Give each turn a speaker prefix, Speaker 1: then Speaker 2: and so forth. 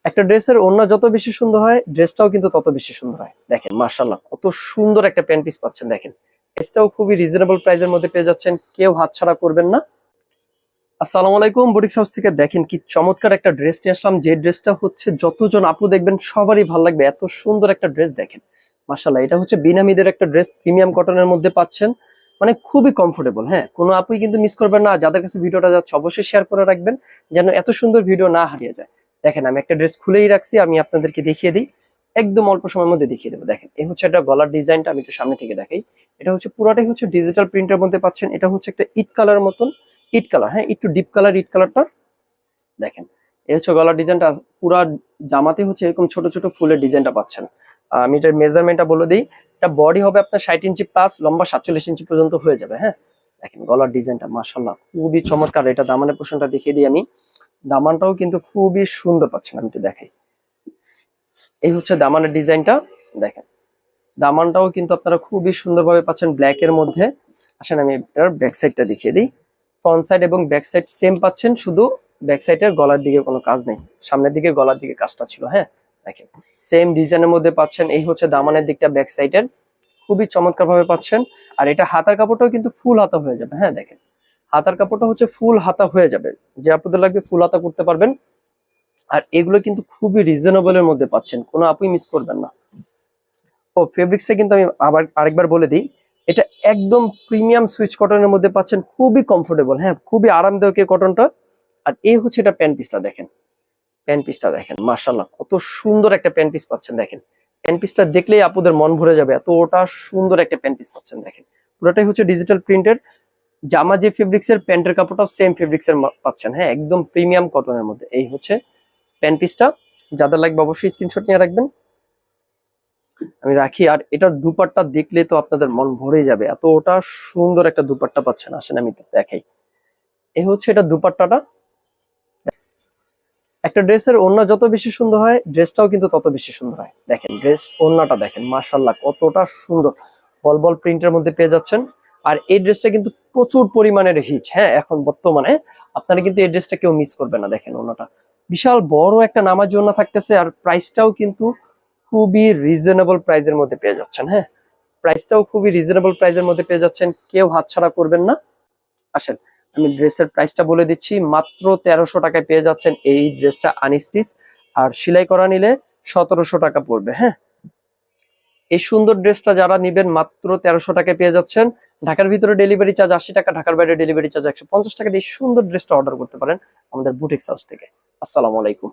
Speaker 1: একটা ড্রেসের ওড়না যত বেশি সুন্দর হয়, ড্রেসটাও কিন্তু তত বেশি সুন্দর হয়। দেখেন মাশাআল্লাহ কত সুন্দর একটা প্যান্ট পিস পাচ্ছেন। দেখেন প্রাইসটাও খুবই রিজনেবল প্রাইসের মধ্যে পেয়ে যাচ্ছেন, কেউ হাতছাড়া করবেন না। আসসালামু আলাইকুম, বুটিক্স হাউস থেকে দেখেন কি চমৎকার একটা ড্রেস নিয়ে আসলাম, যে ড্রেসটা হচ্ছে যতজন আপু দেখবেন সবারই ভালো লাগবে। এত সুন্দর একটা ড্রেস দেখেন মাশাআল্লাহ। এটা হচ্ছে বিনামিদের একটা ড্রেস, প্রিমিয়াম কটনের মধ্যে পাচ্ছেন, মানে খুবই কমফোর্টেবল। হ্যাঁ, কোনো আপুই কিন্তু মিস করবেন না। যাদের কাছে ভিডিওটা যাচ্ছে অবশ্যই শেয়ার করে রাখবেন, যেন এত সুন্দর ভিডিও না হারিয়ে যায়। দেখেন আমি একটা ড্রেস খুলেই রাখছি, আমি আপনাদেরকে দেখিয়ে দিই, একদম অল্প সময়ের মধ্যে দেখিয়ে দেবো। দেখেন এই হচ্ছে একটা গলার ডিজাইনটা, আমি একটু সামনে থেকে দেখাই। এটা হচ্ছে পুরাটাই হচ্ছে ডিজিটাল প্রিন্টের মধ্যে পাচ্ছেন। এটা হচ্ছে একটা ইট কালার মতন, ইট কালার, হ্যাঁ একটু ডিপ কালার ইট কালারটা। দেখেন এই হচ্ছে গলার ডিজাইনটা, পুরা জামাতে হচ্ছে এরকম ছোট ছোট ফুলের ডিজাইনটা পাচ্ছেন। আমি এটার মেজারমেন্টটা বলে দিই, এটা বডি হবে আপনার 60 ইঞ্চি প্লাস, লম্বা 47 ইঞ্চি পর্যন্ত হয়ে যাবে। হ্যাঁ দেখেন গলার ডিজাইনটা মাশাআল্লাহ খুবই চমৎকার। এটা দামানের পোর্শনটা দেখিয়ে দিই আমি, দামানটাও কিন্তু খুবই সুন্দর পাচ্ছেন, আমি একটু দেখাই। এই হচ্ছে দামানের ডিজাইনটা। দেখেন দামানটাও কিন্তু আপনারা খুবই সুন্দরভাবে পাচ্ছেন ব্ল্যাক এর মধ্যে। আসেন আমি এটার ব্যাক সাইডটা দেখিয়ে দিই। ফ্রন্ট সাইড এবং ব্যাক সাইড সেম পাচ্ছেন, শুধু ব্যাক সাইডের গলার দিকে কোনো কাজ নেই, সামনের দিকে গলার দিকে কাজটা ছিল। হ্যাঁ দেখেন সেম ডিজাইনের মধ্যে পাচ্ছেন। এই হচ্ছে দামানের দিকটা ব্যাক সাইডের, খুবই চমৎকার ভাবে পাচ্ছেন। আর এটা হাতার কাপড়টাও কিন্তু ফুল হাতা হয়ে যাবে। হ্যাঁ দেখেন হাতার কাপড়টা হচ্ছে ফুল হাতা হয়ে যাবে, যে আপনাদের লাগবে ফুল হাতা করতে পারবেন। আর এগুলো কিন্তু খুবই রিজনেবলের মধ্যে পাচ্ছেন, কোনো আপুই মিস করবেন না। ও ফেব্রিক্সে কিন্তু আমি আবার আরেকবার বলে দিই, এটা একদম প্রিমিয়াম সুইচ কটনের মধ্যে পাচ্ছেন, খুবই কমফোর্টেবল। হ্যাঁ খুবই আরামদায়ক এই কটনটা। আর এই হচ্ছে এটা প্যান্ট পিসটা। দেখেন প্যান্ট পিসটা দেখেন মাশাআল্লাহ কত সুন্দর একটা প্যান্ট পিস পাচ্ছেন। দেখেন প্যান্ট পিসটা দেখলেই আপুদের মন ভরে যাবে, এতটা সুন্দর একটা প্যান্ট পিস পাচ্ছেন। দেখেন পুরোটাই হচ্ছে ডিজিটাল প্রিন্টের জামা, যে ফেব্রিক্সের প্যান্টের কাপড়টাও সেম ফেব্রিক্সের পাচ্ছেন। হ্যাঁ একদম প্রিমিয়াম কটনের মধ্যে। এই হচ্ছে প্যান্ট পিসটা, যাদের লাগবে অবশ্যই স্ক্রিনশট নিয়ে রাখবেন, আমি রাখি। আর এটার দুপাট্টা দেখলে তো আপনাদের মন ভরে যাবে, এতটা সুন্দর একটা দুপাট্টা পাচ্ছেন। আসেন আমি একটু দেখাই। এই হচ্ছে এটা দুপাট্টাটা। একটা ড্রেসের ওড়না যত বেশি সুন্দর হয়, ড্রেসটাও কিন্তু তত বেশি সুন্দর হয়। দেখেন ড্রেস ওড়নাটা দেখেন মাশাআল্লাহ কতটা সুন্দর, বল বল প্রিন্টের মধ্যে পেয়ে যাচ্ছেন। আর এই ড্রেসটা কিন্তু প্রচুর পরিমাণের হিট। হ্যাঁ এখন বর্তমানে আপনারা কিন্তু এই ড্রেসটা কেউ মিস করবে না। দেখেন ওড়নাটা বিশাল বড় একটা নামাজি ওড়না থাকতেছে, আর প্রাইসটাও কিন্তু খুবই রিজনেবল প্রাইসের মধ্যে পেয়ে যাচ্ছেন। হ্যাঁ প্রাইসটাও খুবই রিজনেবল প্রাইসের মধ্যে পেয়ে যাচ্ছেন, কেউ হাতছাড়া করবেন না। আসেন আমি ড্রেসের প্রাইসটা বলে দিচ্ছি, মাত্র 1300 টাকায় পেয়ে যাচ্ছেন এই ড্রেসটা আনস্টিচ, আর সেলাই করা নিলে 1700 টাকা পড়বে। হ্যাঁ এই সুন্দর ড্রেসটা যারা নিবেন মাত্র 1300 টাকায় পেয়ে যাচ্ছেন। ঢাকার ভিতরে ডেলিভারি চার্জ 80 টাকা, ঢাকার বাইরে ডেলিভারি চার্জ 150 টাকা দিয়ে সুন্দর ড্রেসটা অর্ডার করতে পারেন আমাদের বুটিক্স হাউস থেকে। আসসালামু আলাইকুম।